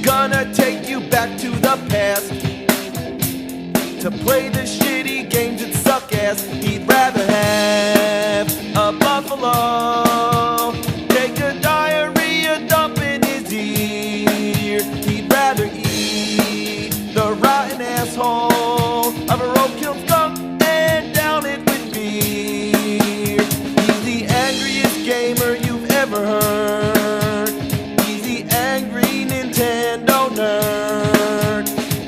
gonna take you back to the past to play the shitty games that suck ass. He'd rather have a buffalo take a diarrhea dump in his ear. He'd rather eat the rotten asshole of a roadkill skunk and down it with beer. He's the angriest gamer you've ever heard. He's the angry Nintendo nerd.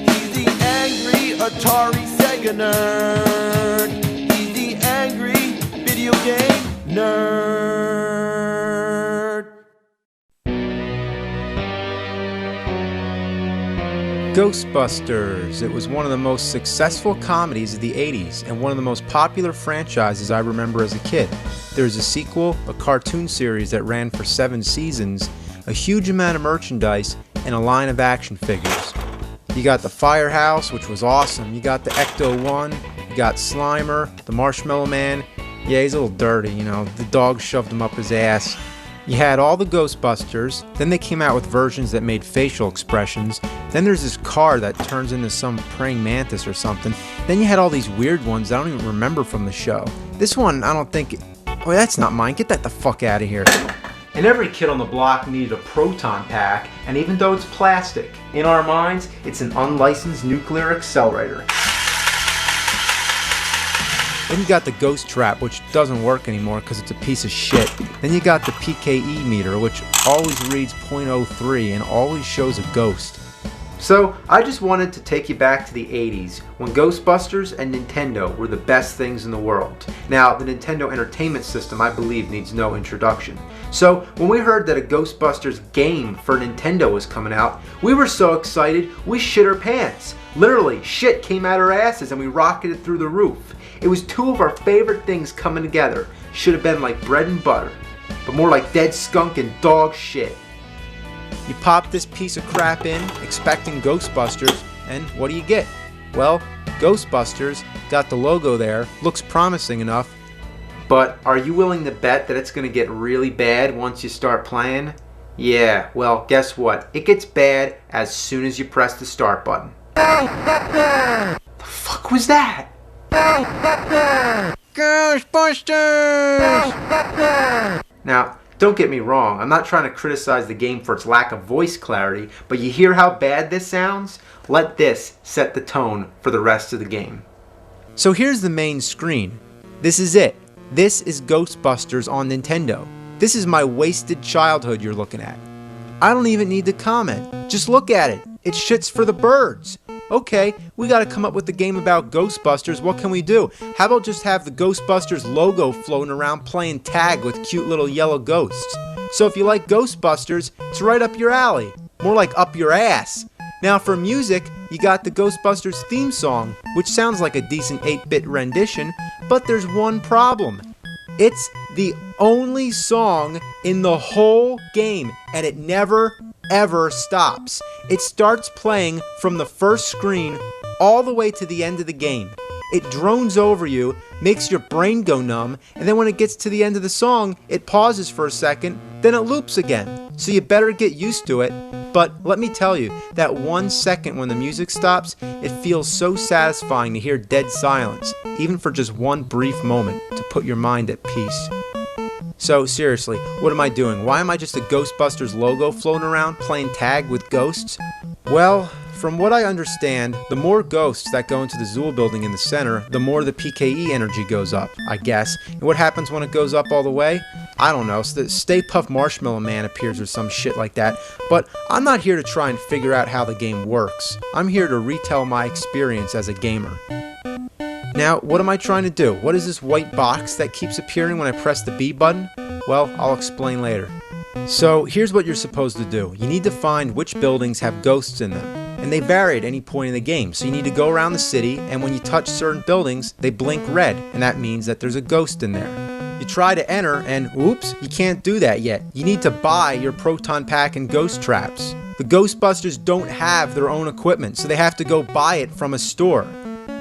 He's the angry Atari Sega nerd. He's the angry video game nerd. Ghostbusters. It was one of the most successful comedies of the 80s and one of the most popular franchises I remember as a kid. There's a sequel, a cartoon series that ran for 7 seasons, a huge amount of merchandise, and a line of action figures. You got the Firehouse, which was awesome. You got the Ecto-1. You got Slimer, the Marshmallow Man. Yeah, he's a little dirty, you know. The dog shoved him up his ass. You had all the Ghostbusters. Then they came out with versions that made facial expressions. Then there's this car that turns into some praying mantis or something. Then you had all these weird ones I don't even remember from the show. This one, I don't think... Oh, that's not mine. Get that the fuck out of here. And every kid on the block needed a proton pack, and even though it's plastic, in our minds, it's an unlicensed nuclear accelerator. Then you got the Ghost Trap, which doesn't work anymore because it's a piece of shit. Then you got the PKE meter, which always reads .03 and always shows a ghost. So, I just wanted to take you back to the 80s, when Ghostbusters and Nintendo were the best things in the world. Now, the Nintendo Entertainment System, I believe, needs no introduction. So, when we heard that a Ghostbusters game for Nintendo was coming out, we were so excited, we shit our pants. Literally, shit came out our asses and we rocketed through the roof. It was 2 of our favorite things coming together. Should have been like bread and butter, but more like dead skunk and dog shit. You pop this piece of crap in, expecting Ghostbusters, and what do you get? Well, Ghostbusters, got the logo there, looks promising enough, but are you willing to bet that it's going to get really bad once you start playing? Yeah, well, guess what? It gets bad as soon as you press the start button. The fuck was that? Ghostbusters! Now, don't get me wrong, I'm not trying to criticize the game for its lack of voice clarity, but you hear how bad this sounds? Let this set the tone for the rest of the game. So here's the main screen. This is it. This is Ghostbusters on Nintendo. This is my wasted childhood you're looking at. I don't even need to comment. Just look at it. It's shits for the birds. Okay, we gotta come up with a game about Ghostbusters. What can we do? How about just have the Ghostbusters logo floating around playing tag with cute little yellow ghosts? So if you like Ghostbusters, it's right up your alley. More like up your ass. Now for music, you got the Ghostbusters theme song, which sounds like a decent 8-bit rendition, but there's one problem. It's the only song in the whole game, and it never ever stops. It starts playing from the first screen all the way to the end of the game. It drones over you, makes your brain go numb, and then when it gets to the end of the song, it pauses for a second, then it loops again. So you better get used to it. But let me tell you, that 1 second when the music stops, it feels so satisfying to hear dead silence, even for just one brief moment, to put your mind at peace. So seriously, what am I doing? Why am I just a Ghostbusters logo floating around playing tag with ghosts? Well, from what I understand, the more ghosts that go into the Zool building in the center, the more the PKE energy goes up, I guess. And what happens when it goes up all the way? I don't know, Stay Puft Marshmallow Man appears or some shit like that. But I'm not here to try and figure out how the game works. I'm here to retell my experience as a gamer. Now, what am I trying to do? What is this white box that keeps appearing when I press the B button? Well, I'll explain later. So, here's what you're supposed to do. You need to find which buildings have ghosts in them. And they vary at any point in the game, so you need to go around the city, and when you touch certain buildings, they blink red, and that means that there's a ghost in there. You try to enter, and oops, you can't do that yet. You need to buy your proton pack and ghost traps. The Ghostbusters don't have their own equipment, so they have to go buy it from a store.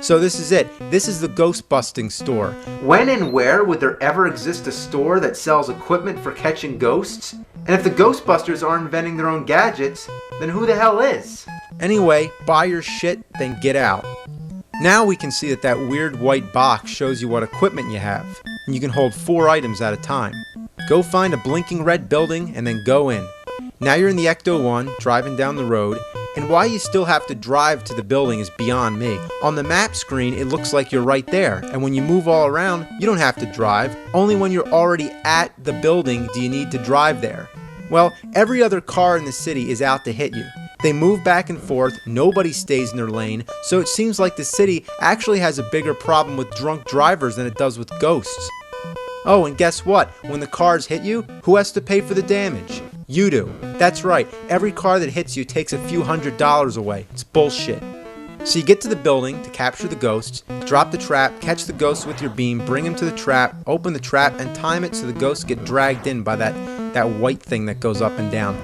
So this is it. This is the ghost busting store. When and where would there ever exist a store that sells equipment for catching ghosts? And if the Ghostbusters aren't inventing their own gadgets, then who the hell is? Anyway, buy your shit, then get out. Now we can see that that weird white box shows you what equipment you have, and you can hold 4 items at a time. Go find a blinking red building and then go in. Now you're in the Ecto-1, driving down the road, and why you still have to drive to the building is beyond me. On the map screen, it looks like you're right there, and when you move all around, you don't have to drive. Only when you're already at the building do you need to drive there. Well, every other car in the city is out to hit you. They move back and forth, nobody stays in their lane, so it seems like the city actually has a bigger problem with drunk drivers than it does with ghosts. Oh, and guess what? When the cars hit you, who has to pay for the damage? You do. That's right, every car that hits you takes a few $100s away. It's bullshit. So you get to the building to capture the ghosts, drop the trap, catch the ghosts with your beam, bring him to the trap, open the trap, and time it so the ghosts get dragged in by that white thing that goes up and down.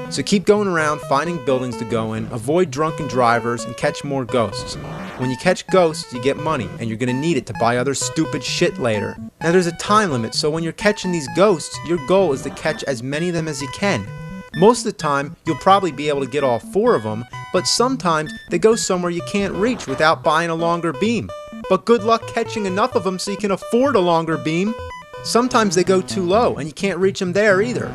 So keep going around, finding buildings to go in, avoid drunken drivers, and catch more ghosts. When you catch ghosts, you get money, and you're going to need it to buy other stupid shit later. Now there's a time limit, so when you're catching these ghosts, your goal is to catch as many of them as you can. Most of the time, you'll probably be able to get all 4 of them, but sometimes they go somewhere you can't reach without buying a longer beam. But good luck catching enough of them so you can afford a longer beam. Sometimes they go too low, and you can't reach them there either.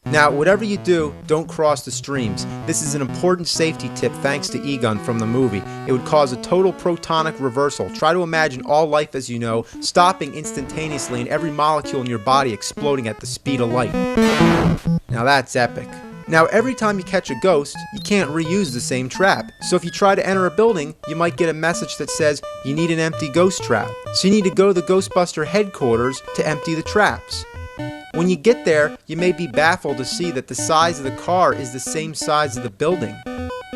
Now, whatever you do, don't cross the streams. This is an important safety tip thanks to Egon from the movie. It would cause a total protonic reversal. Try to imagine all life as you know stopping instantaneously and every molecule in your body exploding at the speed of light. Now that's epic. Now every time you catch a ghost, you can't reuse the same trap. So if you try to enter a building, you might get a message that says you need an empty ghost trap. So you need to go to the Ghostbuster headquarters to empty the traps. When you get there, you may be baffled to see that the size of the car is the same size as the building.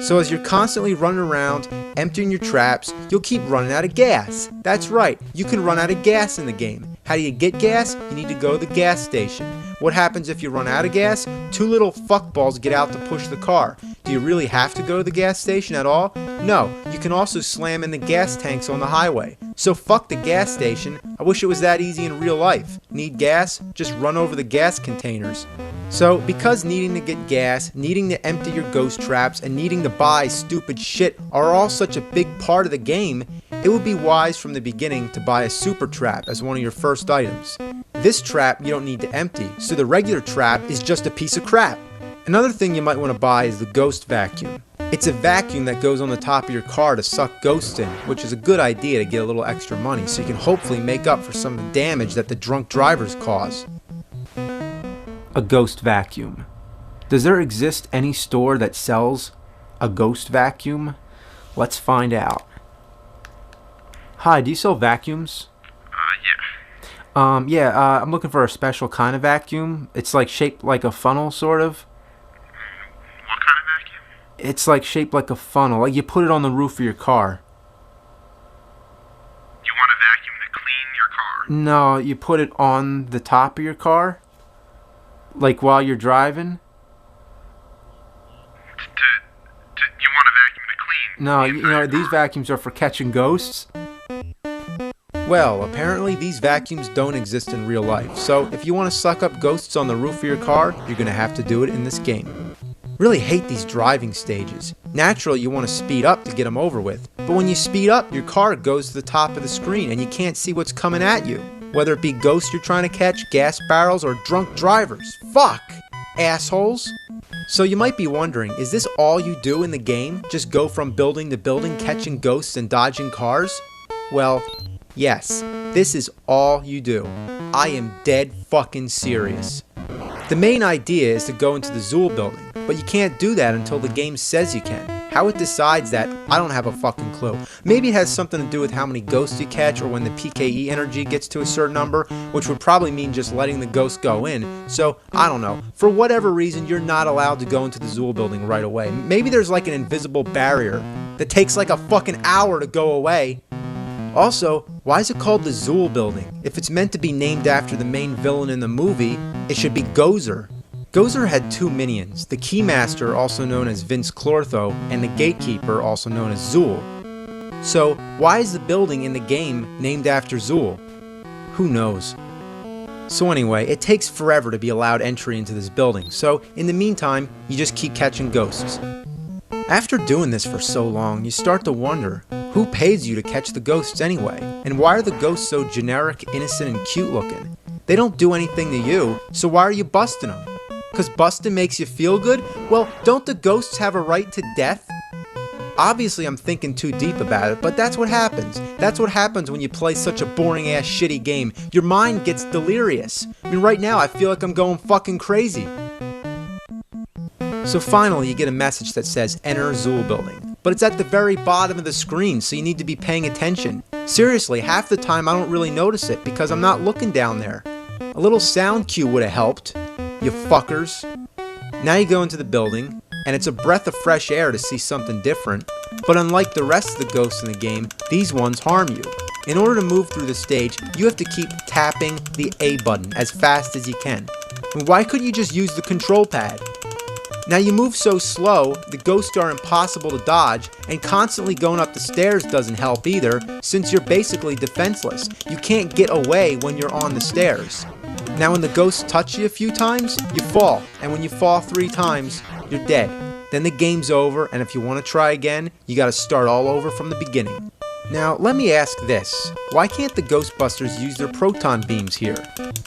So as you're constantly running around, emptying your traps, you'll keep running out of gas. That's right, you can run out of gas in the game. How do you get gas? You need to go to the gas station. What happens if you run out of gas? 2 little fuckballs get out to push the car. Do you really have to go to the gas station at all? No, you can also slam in the gas tanks on the highway. So fuck the gas station. I wish it was that easy in real life. Need gas? Just run over the gas containers. So, because needing to get gas, needing to empty your ghost traps, and needing to buy stupid shit are all such a big part of the game, it would be wise from the beginning to buy a super trap as one of your first items. This trap you don't need to empty, so the regular trap is just a piece of crap. Another thing you might want to buy is the ghost vacuum. It's a vacuum that goes on the top of your car to suck ghosts in, which is a good idea to get a little extra money so you can hopefully make up for some of the damage that the drunk drivers cause. A ghost vacuum. Does there exist any store that sells a ghost vacuum? Let's find out. Hi, do you sell vacuums? Yeah. I'm looking for a special kind of vacuum. It's like shaped like a funnel, sort of. What kind of vacuum? It's like shaped like a funnel, like you put it on the roof of your car. You want a vacuum to clean your car? No, you put it on the top of your car, like while you're driving. You want a vacuum to clean? No, you know, these vacuums are for catching ghosts. Well, apparently these vacuums don't exist in real life, so if you want to suck up ghosts on the roof of your car, you're going to have to do it in this game. Really hate these driving stages. Naturally, you want to speed up to get them over with, but when you speed up, your car goes to the top of the screen and you can't see what's coming at you. Whether it be ghosts you're trying to catch, gas barrels, or drunk drivers. Fuck! Assholes! So you might be wondering, is this all you do in the game? Just go from building to building, catching ghosts and dodging cars? Well, yes, this is all you do. I am dead fucking serious. The main idea is to go into the Zool building, but you can't do that until the game says you can. How it decides that, I don't have a fucking clue. Maybe it has something to do with how many ghosts you catch or when the PKE energy gets to a certain number, which would probably mean just letting the ghosts go in. So, I don't know. For whatever reason, you're not allowed to go into the Zool building right away. Maybe there's like an invisible barrier that takes like a fucking hour to go away. Also, why is it called the Zool building? If it's meant to be named after the main villain in the movie, it should be Gozer. Gozer had 2 minions, the Keymaster, also known as Vince Clortho, and the Gatekeeper, also known as Zool. So, why is the building in the game named after Zool? Who knows? So anyway, it takes forever to be allowed entry into this building, so in the meantime, you just keep catching ghosts. After doing this for so long, you start to wonder, who pays you to catch the ghosts anyway? And why are the ghosts so generic, innocent, and cute looking? They don't do anything to you, so why are you busting them? Cause busting makes you feel good? Well, don't the ghosts have a right to death? Obviously I'm thinking too deep about it, but that's what happens. That's what happens when you play such a boring ass shitty game. Your mind gets delirious. I mean, right now I feel like I'm going fucking crazy. So finally you get a message that says enter Zool building. But it's at the very bottom of the screen, so you need to be paying attention. Seriously, half the time I don't really notice it because I'm not looking down there. A little sound cue would have helped, you fuckers. Now you go into the building, and it's a breath of fresh air to see something different, but unlike the rest of the ghosts in the game, these ones harm you. In order to move through the stage, you have to keep tapping the A button as fast as you can. And why couldn't you just use the control pad? Now you move so slow, the ghosts are impossible to dodge, and constantly going up the stairs doesn't help either, since you're basically defenseless. You can't get away when you're on the stairs. Now when the ghosts touch you a few times, you fall, and when you fall 3 times, you're dead. Then the game's over, and if you want to try again, you gotta start all over from the beginning. Now, let me ask this. Why can't the Ghostbusters use their proton beams here?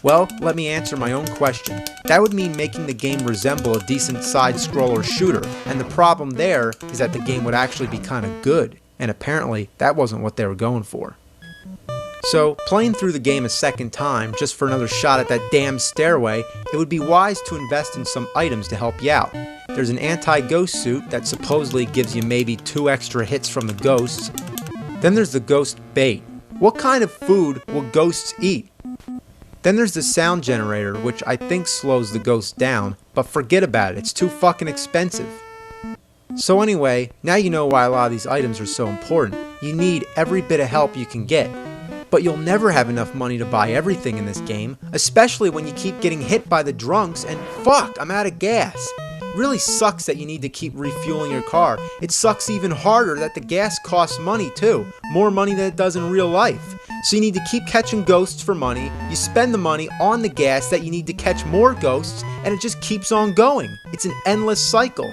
Well, let me answer my own question. That would mean making the game resemble a decent side-scroller shooter, and the problem there is that the game would actually be kinda good, and apparently that wasn't what they were going for. So, playing through the game a second time, just for another shot at that damn stairway, it would be wise to invest in some items to help you out. There's an anti-ghost suit that supposedly gives you maybe 2 extra hits from the ghosts. Then there's the ghost bait. What kind of food will ghosts eat? Then there's the sound generator, which I think slows the ghosts down, but forget about it, it's too fucking expensive. So anyway, now you know why a lot of these items are so important. You need every bit of help you can get. But you'll never have enough money to buy everything in this game, especially when you keep getting hit by the drunks and fuck, I'm out of gas. It really sucks that you need to keep refueling your car. It sucks even harder that the gas costs money too, more money than it does in real life. So you need to keep catching ghosts for money, you spend the money on the gas that you need to catch more ghosts, and it just keeps on going. It's an endless cycle.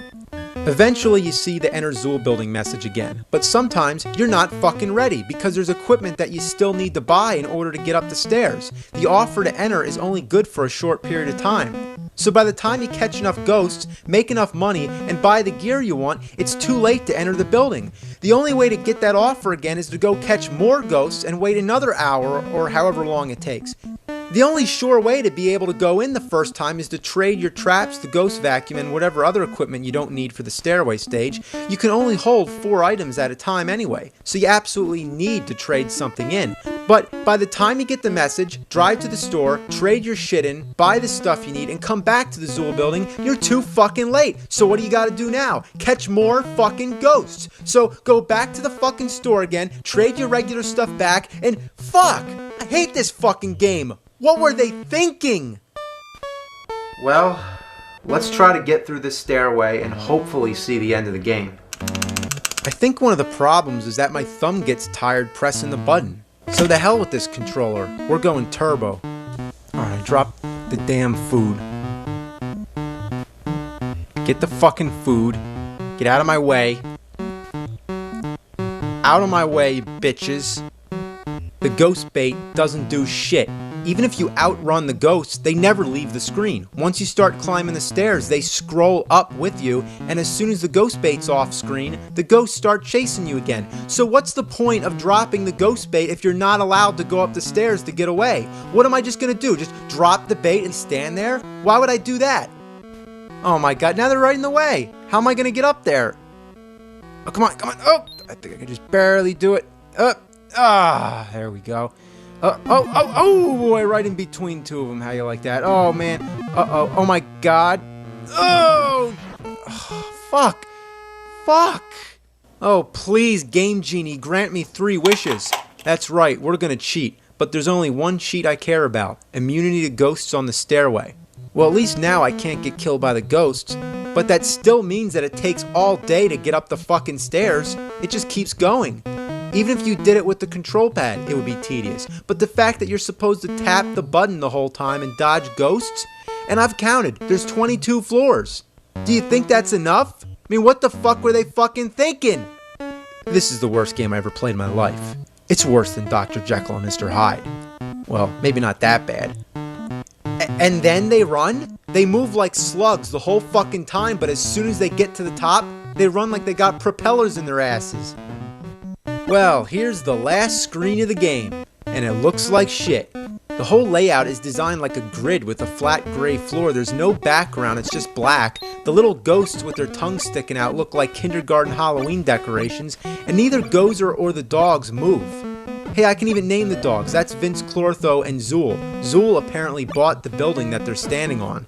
Eventually you see the enter Zool building message again, but sometimes you're not fucking ready because there's equipment that you still need to buy in order to get up the stairs. The offer to enter is only good for a short period of time. So by the time you catch enough ghosts, make enough money, and buy the gear you want, it's too late to enter the building. The only way to get that offer again is to go catch more ghosts and wait another hour or however long it takes. The only sure way to be able to go in the first time is to trade your traps, the ghost vacuum, and whatever other equipment you don't need for the stairway stage. You can only hold 4 items at a time anyway, so you absolutely need to trade something in. But by the time you get the message, drive to the store, trade your shit in, buy the stuff you need, and come back to the Zool building, you're too fucking late. So what do you gotta do now? Catch more fucking ghosts. So go back to the fucking store again, trade your regular stuff back, and fuck! I hate this fucking game. What were they thinking? Well, let's try to get through this stairway and hopefully see the end of the game. I think one of the problems is that my thumb gets tired pressing the button. So the hell with this controller. We're going turbo. Alright, drop the damn food. Get the fucking food. Get out of my way. Out of my way, you bitches. The ghost bait doesn't do shit. Even if you outrun the ghosts, they never leave the screen. Once you start climbing the stairs, they scroll up with you, and as soon as the ghost bait's off screen, the ghosts start chasing you again. So what's the point of dropping the ghost bait if you're not allowed to go up the stairs to get away? What am I just gonna do? Just drop the bait and stand there? Why would I do that? Oh my god, now they're right in the way. How am I gonna get up there? Oh, come on, come on. Oh, I think I can just barely do it. There we go. Oh boy, right in between 2 of them. How you like that? Oh man. Oh my god. Oh, fuck. Oh please, Game Genie, grant me 3 wishes. That's right, we're gonna cheat. But there's only one cheat I care about. Immunity to ghosts on the stairway. Well, at least now I can't get killed by the ghosts. But that still means that it takes all day to get up the fucking stairs. It just keeps going. Even if you did it with the control pad, it would be tedious. But the fact that you're supposed to tap the button the whole time and dodge ghosts? And I've counted, there's 22 floors. Do you think that's enough? I mean, what the fuck were they fucking thinking? This is the worst game I ever played in my life. It's worse than Dr. Jekyll and Mr. Hyde. Well, maybe not that bad. And then they run? They move like slugs the whole fucking time, but as soon as they get to the top, they run like they got propellers in their asses. Well, here's the last screen of the game, and it looks like shit. The whole layout is designed like a grid with a flat gray floor. There's no background, it's just black. The little ghosts with their tongues sticking out look like kindergarten Halloween decorations, and neither Gozer or the dogs move. Hey, I can even name the dogs. That's Vince Clortho and Zool. Zool apparently bought the building that they're standing on.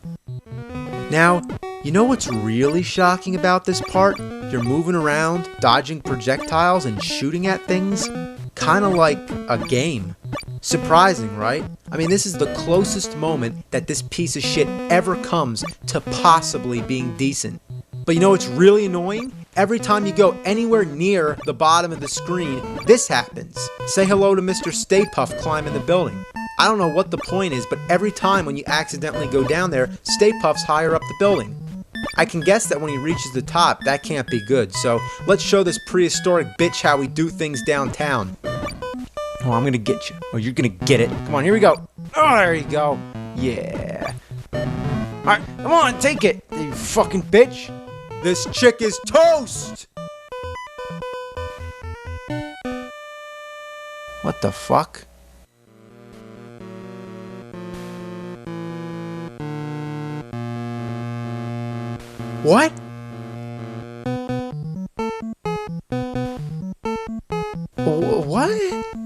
Now, you know what's really shocking about this part? You're moving around, dodging projectiles, and shooting at things. Kinda like a game. Surprising, right? I mean, this is the closest moment that this piece of shit ever comes to possibly being decent. But you know what's really annoying? Every time you go anywhere near the bottom of the screen, this happens. Say hello to Mr. Stay Puft climbing the building. I don't know what the point is, but every time when you accidentally go down there, Stay Puft's higher up the building. I can guess that when he reaches the top, that can't be good. So let's show this prehistoric bitch how we do things downtown. Oh, I'm gonna get you. Oh, you're gonna get it. Come on, here we go. Oh, there you go. Yeah. Alright, come on, take it, you fucking bitch. This chick is toast! What the fuck? What? What?